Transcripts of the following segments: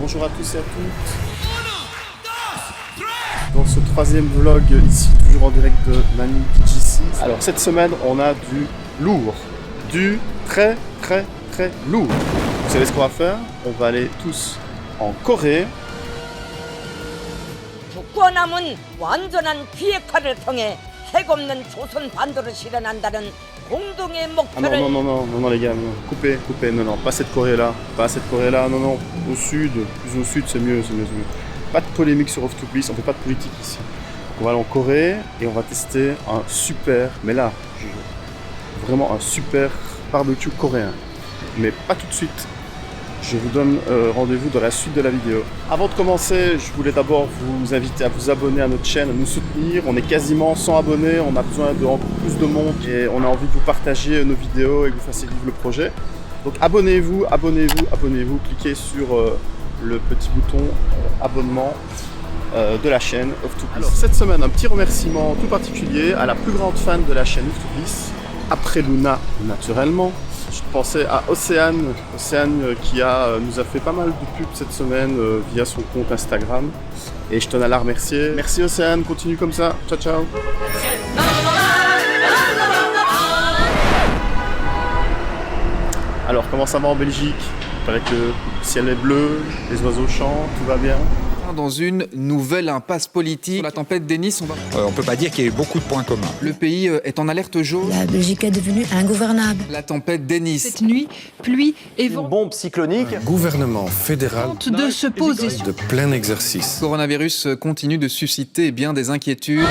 Bonjour à tous et à toutes. Dans ce troisième vlog, ici toujours en direct de Mani PGC. Alors cette semaine, on a du lourd. Du très lourd. Vous savez ce qu'on va faire? On va aller tous en Corée. 국권함은 완전한 비핵화를 통해 핵 없는 조선 반도를 실현한다는 공동의 Ah 목표를 non les gars, non. Coupez, non, pas cette Corée là, non, au sud, plus au sud c'est mieux. Pas de polémique sur Off to Peace, on fait pas de politique ici. On va aller en Corée et on va tester un super, mais là, vraiment un super barbecue coréen. Mais pas tout de suite. Je vous donne rendez-vous dans la suite de la vidéo. Avant de commencer, je voulais d'abord vous inviter à vous abonner à notre chaîne, à nous soutenir. On est quasiment 100 abonnés, on a besoin de encore plus de monde et on a envie de vous partager nos vidéos et que vous fassiez vivre le projet. Donc abonnez-vous, cliquez sur le petit bouton abonnement de la chaîne Off to Peace. Alors cette semaine, un petit remerciement tout particulier à la plus grande fan de la chaîne Off to Peace, après Luna naturellement. Je pensais à Océane qui nous a fait pas mal de pubs cette semaine via son compte Instagram. Et je tenais à la remercier. Merci Océane, continue comme ça. Ciao, ciao. Alors, comment ça va en Belgique? Il paraît que le ciel est bleu, les oiseaux chantent, tout va bien. Dans une nouvelle impasse politique. Sur la tempête Denis, on peut pas dire qu'il y ait eu beaucoup de points communs. Le pays est en alerte jaune. La Belgique est devenue ingouvernable. La tempête Denis. Cette nuit, pluie et vent. Une bombe cyclonique. Un gouvernement fédéral De se poser. de plein exercice. Le coronavirus continue de susciter bien des inquiétudes.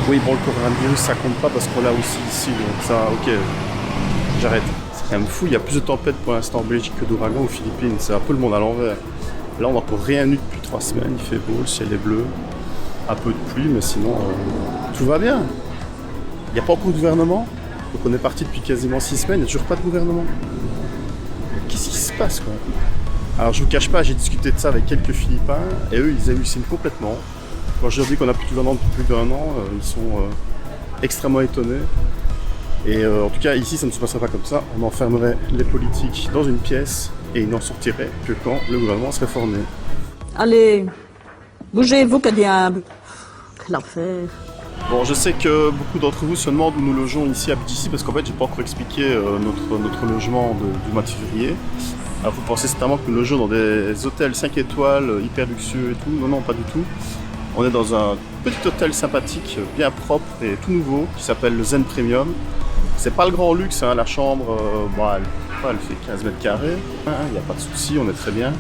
Oui, bon, le coronavirus, ça compte pas parce qu'on l'a aussi ici. Donc ça, ok, j'arrête. C'est quand même fou, il y a plus de tempêtes pour l'instant en Belgique que d'ouragans aux Philippines. C'est un peu le monde à l'envers. Là, on n'a encore rien eu depuis 3 semaines. Il fait beau, le ciel est bleu. Un peu de pluie, mais sinon, tout va bien. Il n'y a pas encore de gouvernement. Donc on est parti depuis quasiment 6 semaines. Il n'y a toujours pas de gouvernement. Qu'est-ce qui se passe, quoi? Alors, je vous cache pas, j'ai discuté de ça avec quelques Philippins. Et eux, ils hallucinent complètement. Quand je leur dis qu'on n'a plus de gouvernement depuis plus d'1 an, ils sont extrêmement étonnés. Et en tout cas, ici, ça ne se passerait pas comme ça. On enfermerait les politiques dans une pièce et ils n'en sortiraient que quand le gouvernement serait formé. Allez, bougez-vous, que diable. Quelle affaire. Bon, je sais que beaucoup d'entre vous se demandent où nous logeons ici à BGC parce qu'en fait, j'ai pas encore expliqué notre logement du mois de février. Alors, vous pensez certainement que nous logeons dans des hôtels 5 étoiles, hyper luxueux et tout. Non, pas du tout. On est dans un petit hôtel sympathique, bien propre et tout nouveau, qui s'appelle le Zen Premium. C'est pas le grand luxe, hein, la chambre, elle fait 15 mètres carrés, il n'y a pas de souci, on est très bien.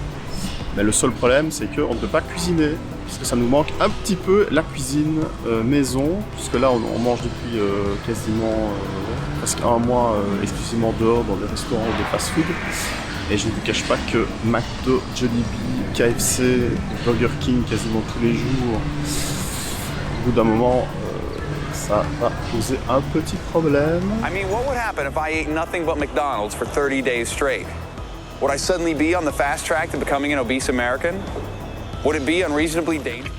Mais le seul problème, c'est qu'on ne peut pas cuisiner, parce que ça nous manque un petit peu la cuisine maison, puisque là, on mange depuis quasiment presque 1 mois exclusivement dehors, dans des restaurants ou des fast-food. Et je ne vous cache pas que McDo, Jollibee, KFC, Burger King quasiment tous les jours, au bout d'un moment, ça va poser un petit problème. I mean, what would happen if I ate nothing but McDonald's for 30 days straight? Would I suddenly be on the fast track to becoming an obese American? Would it be unreasonably dangerous?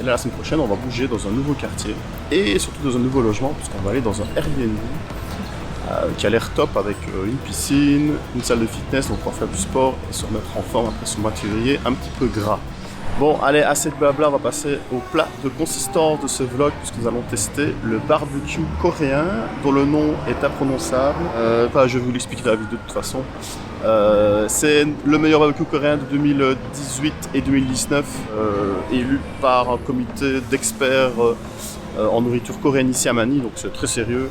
Et là, la semaine prochaine, on va bouger dans un nouveau quartier et surtout dans un nouveau logement, puisqu'on va aller dans un Airbnb qui a l'air top avec une piscine, une salle de fitness, donc on va faire du sport et se remettre en forme après ce mois de février un petit peu gras. Bon, allez, assez de blabla, on va passer au plat de consistance de ce vlog puisque nous allons tester le barbecue coréen dont le nom est imprononçable. Je vais vous l'expliquer dans la vidéo de toute façon. C'est le meilleur barbecue coréen de 2018 et 2019, élu par un comité d'experts en nourriture coréenne ici à Mani, donc c'est très sérieux.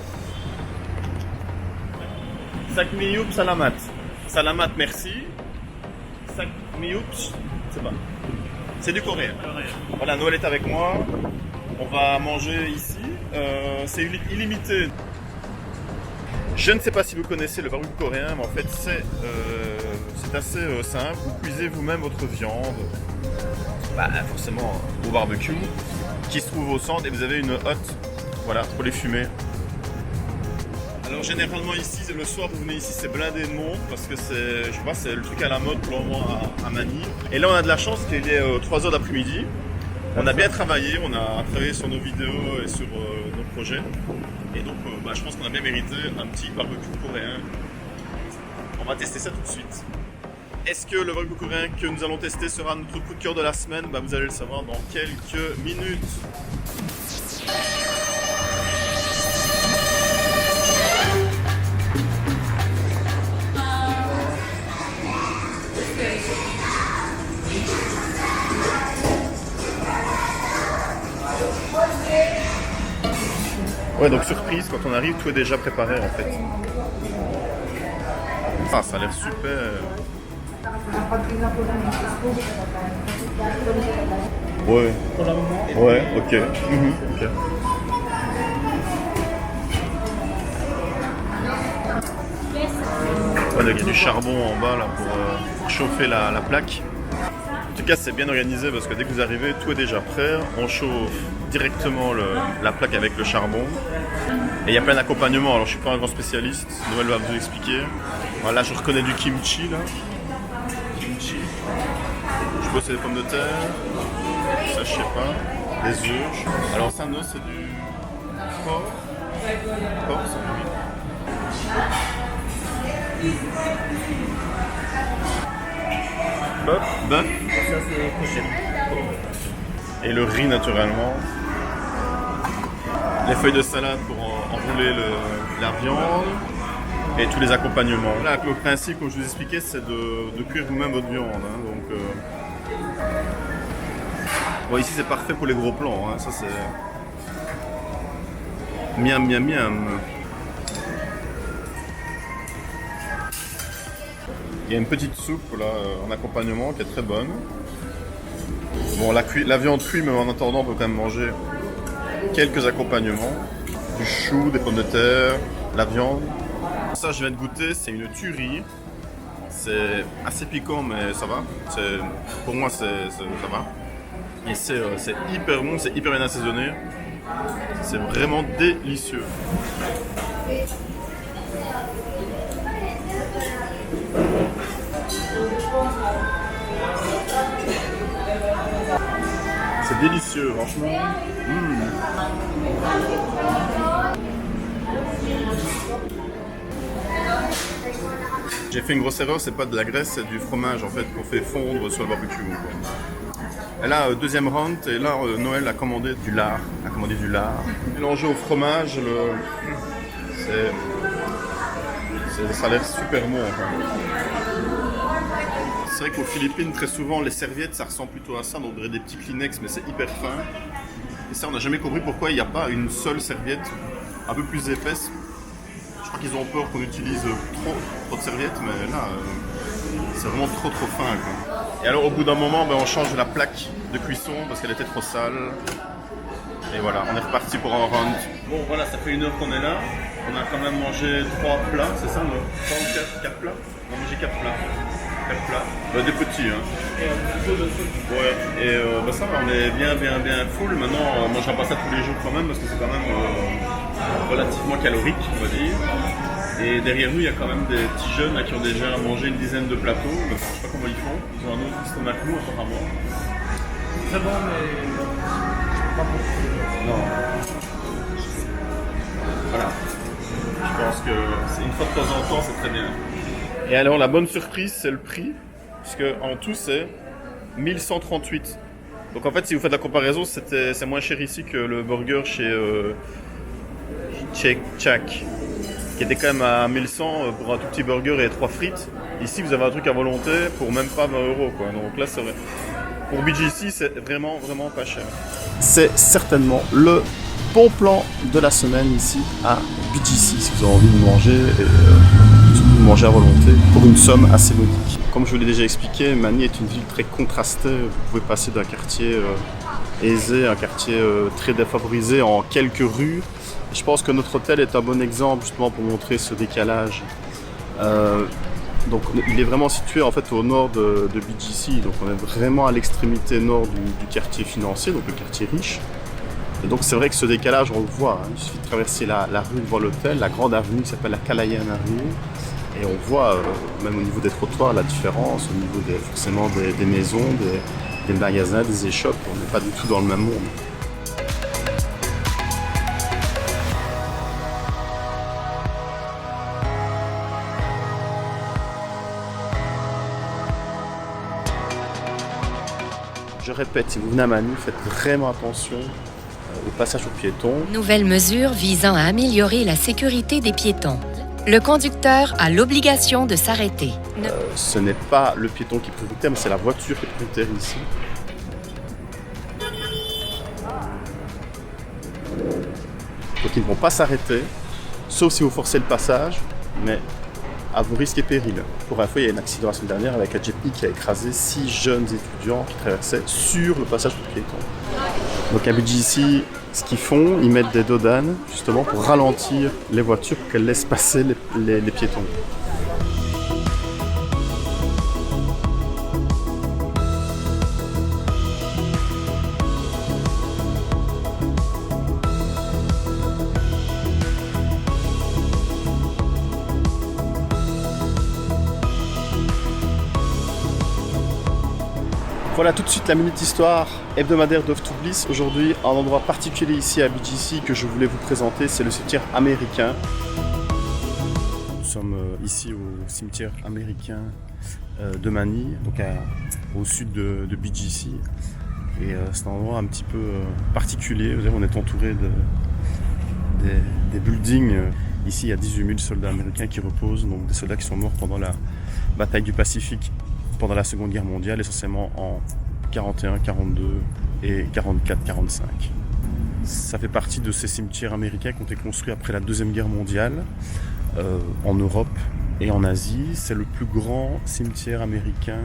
Sak miyup salamat. Salamat, merci. Sak miyup, c'est pas. C'est du coréen. Voilà, Noël est avec moi. On va manger ici. C'est illimité. Je ne sais pas si vous connaissez le barbecue coréen, mais en fait c'est assez simple. Vous cuisez vous-même votre viande, forcément au barbecue, qui se trouve au centre, et vous avez une hotte, voilà, pour les fumer. Alors généralement ici, le soir vous venez ici, c'est blindé de monde parce que c'est le truc à la mode pour le moment à Mani. Et là on a de la chance qu'il est 3h d'après-midi. On a bien travaillé, on a travaillé sur nos vidéos et sur nos projets. Et donc je pense qu'on a bien mérité un petit barbecue coréen. On va tester ça tout de suite. Est-ce que le burger coréen que nous allons tester sera notre coup de cœur de la semaine? Vous allez le savoir dans quelques minutes. Ouais, donc surprise, quand on arrive, tout est déjà préparé en fait. Ah, ça a l'air super. Ouais. Ouais, ok. Ok. Ouais, donc il y a du charbon en bas là pour chauffer la plaque. En tout cas, c'est bien organisé parce que dès que vous arrivez, tout est déjà prêt. On chauffe directement la plaque avec le charbon. Et il y a plein d'accompagnements. Alors, je suis pas un grand spécialiste. Noël va vous expliquer. Voilà, je reconnais du kimchi là. Kimchi. Je pense que c'est des pommes de terre. Ça, je sais pas. Des œufs. Alors, ça, non, c'est du porc. Porc, c'est du bœuf. Et le riz naturellement. Les feuilles de salade pour enrouler la viande. Et tous les accompagnements. Là, le principe, comme je vous expliquais, c'est de cuire vous-même votre viande. Hein, donc, bon, ici, c'est parfait pour les gros plans. Hein, ça, c'est miam, miam, miam. Il y a une petite soupe là, en accompagnement qui est très bonne. Bon, la viande cuit, mais en attendant, on peut quand même manger quelques accompagnements. Du chou, des pommes de terre, la viande. Ça, je viens de goûter, c'est une tuerie. C'est assez piquant, mais ça va. Pour moi, ça va. Et c'est hyper bon, c'est hyper bien assaisonné. C'est vraiment délicieux. C'est délicieux, franchement. J'ai fait une grosse erreur, c'est pas de la graisse, c'est du fromage en fait qu'on fait fondre sur le barbecue. Et là, deuxième round, et là Noël a commandé du lard. Mélangé au fromage, ça a l'air super bon. Enfin. C'est vrai qu'aux Philippines, très souvent, les serviettes, ça ressemble plutôt à ça. On dirait des petits Kleenex, mais c'est hyper fin. Et ça, on n'a jamais compris pourquoi il n'y a pas une seule serviette un peu plus épaisse. Je crois qu'ils ont peur qu'on utilise trop de serviettes, mais là, c'est vraiment trop fin. Quoi. Et alors, au bout d'un moment, on change la plaque de cuisson parce qu'elle était trop sale. Et voilà, on est reparti pour un round. Bon, voilà, ça fait 1 heure qu'on est là. On a quand même mangé 3 plats, c'est ça, 3 ou 4 plats? On a mangé 4 plats. Des petits, hein. Ouais, et ça va, on est bien full. Maintenant, on ne mangera pas ça tous les jours quand même, parce que c'est quand même relativement calorique, on va dire. Et derrière nous, il y a quand même des petits jeunes là, qui ont déjà mangé une dizaine de plateaux. Je ne sais pas comment ils font. Ils ont un autre estomac que nous, apparemment. Très bon, mais pas beaucoup. Non. Voilà. Je pense que c'est une fois de temps en temps, c'est très bien. Et alors la bonne surprise, c'est le prix, puisque en tout c'est 1138. Donc en fait, si vous faites la comparaison, c'est moins cher ici que le burger chez Chak, qui était quand même à 1100 pour un tout petit burger et 3 frites. Ici, vous avez un truc à volonté pour même pas 20 €, quoi. Donc là, c'est vrai. Pour BGC, c'est vraiment pas cher. C'est certainement le bon plan de la semaine ici à BGC, si vous avez envie de manger manger à volonté pour une somme assez modique. Comme je vous l'ai déjà expliqué, Manille est une ville très contrastée. Vous pouvez passer d'un quartier aisé à un quartier très défavorisé en quelques rues. Et je pense que notre hôtel est un bon exemple justement pour montrer ce décalage. Donc il est vraiment situé en fait au nord de BGC, donc on est vraiment à l'extrémité nord du quartier financier, donc le quartier riche. Et donc c'est vrai que ce décalage on le voit, hein. Il suffit de traverser la rue devant l'hôtel, la grande avenue qui s'appelle la Kalayana Avenue. Et on voit, même au niveau des trottoirs, la différence, au niveau forcément des maisons, des magasins, des échoppes. On n'est pas du tout dans le même monde. Je répète, si vous venez à Manille, faites vraiment attention au passage aux piétons. Nouvelle mesure visant à améliorer la sécurité des piétons. Le conducteur a l'obligation de s'arrêter. Ce n'est pas le piéton qui est prioritaire, mais c'est la voiture qui est prioritaire ici. Donc ils ne vont pas s'arrêter, sauf si vous forcez le passage, mais à vos risques et périls. Pour info, il y a eu un accident la semaine dernière avec un Jeepney qui a écrasé 6 jeunes étudiants qui traversaient sur le passage pour piétons. Donc à BGC, ce qu'ils font, ils mettent des dodanes justement pour ralentir les voitures, pour qu'elles laissent passer les piétons. Voilà tout de suite la minute histoire hebdomadaire d'Off to Bliss. Aujourd'hui, un endroit particulier ici à BGC que je voulais vous présenter, c'est le cimetière américain. Nous sommes ici au cimetière américain de Manille, donc au sud de BGC. Et c'est un endroit un petit peu particulier. Vous savez, on est entouré des buildings. Ici, il y a 18 000 soldats américains qui reposent, donc des soldats qui sont morts pendant la bataille du Pacifique, pendant la Seconde Guerre mondiale, essentiellement en 41, 42 et 44, 45. Ça fait partie de ces cimetières américains qui ont été construits après la Deuxième Guerre mondiale en Europe et en Asie. C'est le plus grand cimetière américain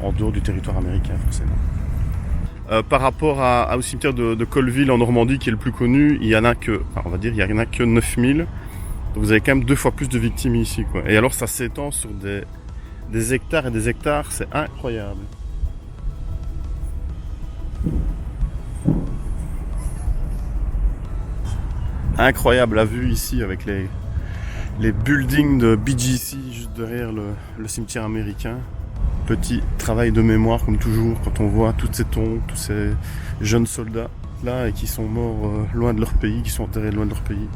en dehors du territoire américain, forcément. Par rapport au cimetière de Colville en Normandie, qui est le plus connu, il y en a que, enfin, on va dire, il y en a que 9000. Donc vous avez quand même 2 fois plus de victimes ici, quoi. Et alors ça s'étend sur des hectares et des hectares, c'est incroyable. Incroyable la vue ici avec les buildings de BGC juste derrière le cimetière américain. Petit travail de mémoire comme toujours quand on voit toutes ces tombes, tous ces jeunes soldats là et qui sont morts loin de leur pays, qui sont enterrés loin de leur pays.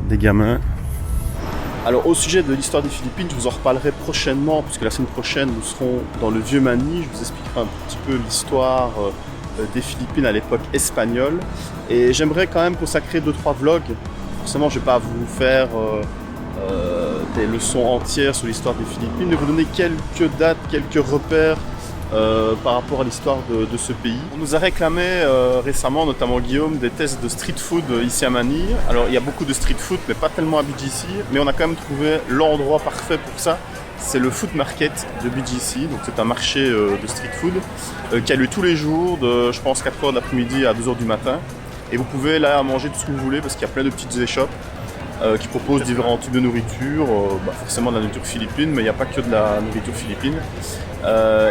Des gamins. Alors au sujet de l'histoire des Philippines, je vous en reparlerai prochainement, puisque la semaine prochaine nous serons dans le vieux Manille. Je vous expliquerai un petit peu l'histoire des Philippines à l'époque espagnole. Et j'aimerais quand même consacrer 2-3 vlogs. Forcément, je ne vais pas vous faire des leçons entières sur l'histoire des Philippines, mais vous donner quelques dates, quelques repères par rapport à l'histoire de ce pays. On nous a réclamé récemment, notamment Guillaume, des tests de street food ici à Manille. Alors il y a beaucoup de street food, mais pas tellement à BGC, mais on a quand même trouvé l'endroit parfait pour ça. C'est le Food Market de BGC, donc c'est un marché de street food qui a lieu tous les jours, de je pense 4h de l'après-midi à 2h du matin. Et vous pouvez là manger tout ce que vous voulez parce qu'il y a plein de petites échoppes qui proposent différents types de nourriture, forcément de la nourriture philippine, mais il n'y a pas que de la nourriture philippine.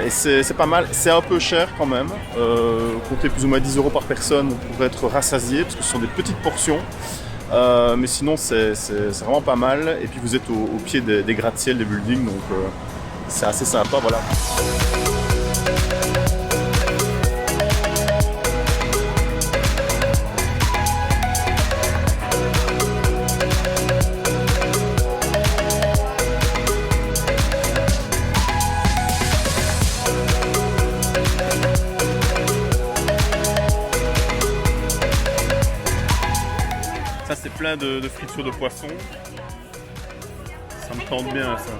Et c'est pas mal, c'est un peu cher quand même, comptez plus ou moins 10 € par personne pour être rassasié, parce que ce sont des petites portions, mais sinon c'est vraiment pas mal, et puis vous êtes au pied des gratte-ciel, des buildings, donc c'est assez sympa, voilà. Ça c'est plein de fritures de poisson. Ça me tente bien ça.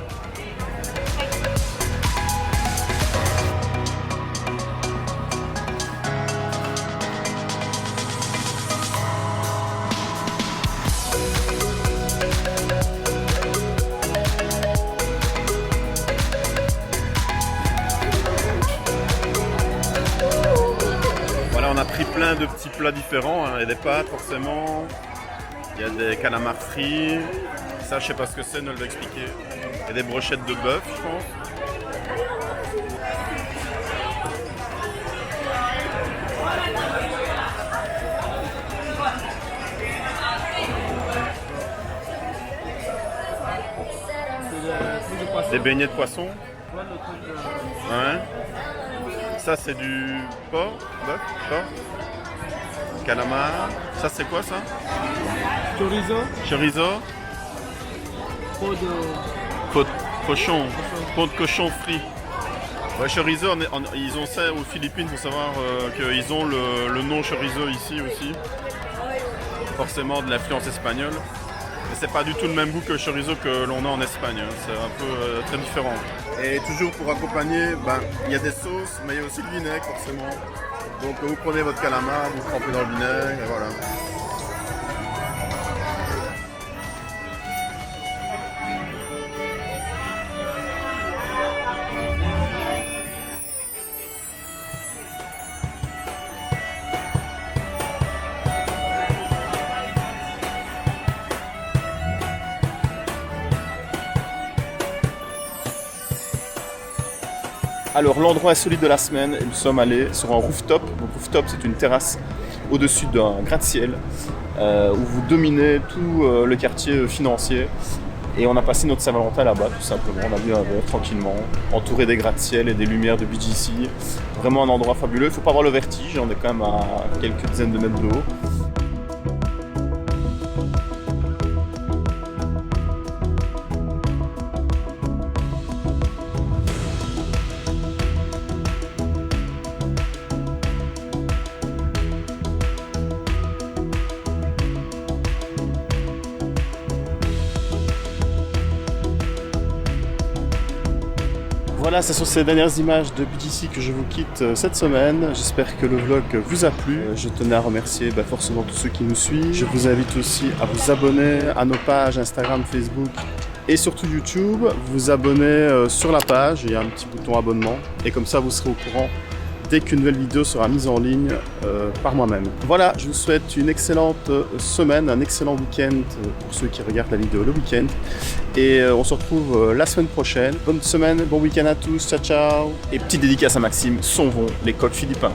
Voilà, on a pris plein de petits plats différents, hein. Il y a des pâtes forcément. Il y a des calamars frits, ça je sais pas ce que c'est, ne le expliquer. Il y a des brochettes de bœuf, je pense. Des beignets de poisson. Ouais. Ça c'est du porc, bœuf, porc. Calamar. Ça c'est quoi ça? Chorizo. Chorizo. Peau de Peau de cochon. Peau de cochon frit. Ouais, chorizo, ils ont ça aux Philippines, il faut savoir qu'ils ont le nom chorizo ici aussi. Forcément de l'influence espagnole. Mais c'est pas du tout le même goût que le chorizo que l'on a en Espagne. Hein. C'est un peu très différent. Et toujours pour accompagner, il y a des sauces, mais il y a aussi le vinaigre forcément. Donc vous prenez votre calamar, vous trempez dans le vinaigre et voilà. Alors l'endroit insolite de la semaine, nous sommes allés sur un rooftop. Donc rooftop, c'est une terrasse au-dessus d'un gratte-ciel où vous dominez tout le quartier financier. Et on a passé notre Saint-Valentin là-bas tout simplement. On a bu un verre tranquillement, entouré des gratte-ciel et des lumières de BGC. Vraiment un endroit fabuleux. Il ne faut pas avoir le vertige, on est quand même à quelques dizaines de mètres de haut. Voilà, ce sont ces dernières images de BGC que je vous quitte cette semaine. J'espère que le vlog vous a plu. Je tenais à remercier forcément tous ceux qui nous suivent. Je vous invite aussi à vous abonner à nos pages Instagram, Facebook et surtout YouTube. Vous abonner sur la page, il y a un petit bouton abonnement. Et comme ça, vous serez au courant dès qu'une nouvelle vidéo sera mise en ligne par moi-même. Voilà, je vous souhaite une excellente semaine, un excellent week-end pour ceux qui regardent la vidéo le week-end. Et on se retrouve la semaine prochaine. Bonne semaine, bon week-end à tous, ciao ciao. Et petite dédicace à Maxime, s'en vont les coqs philippins.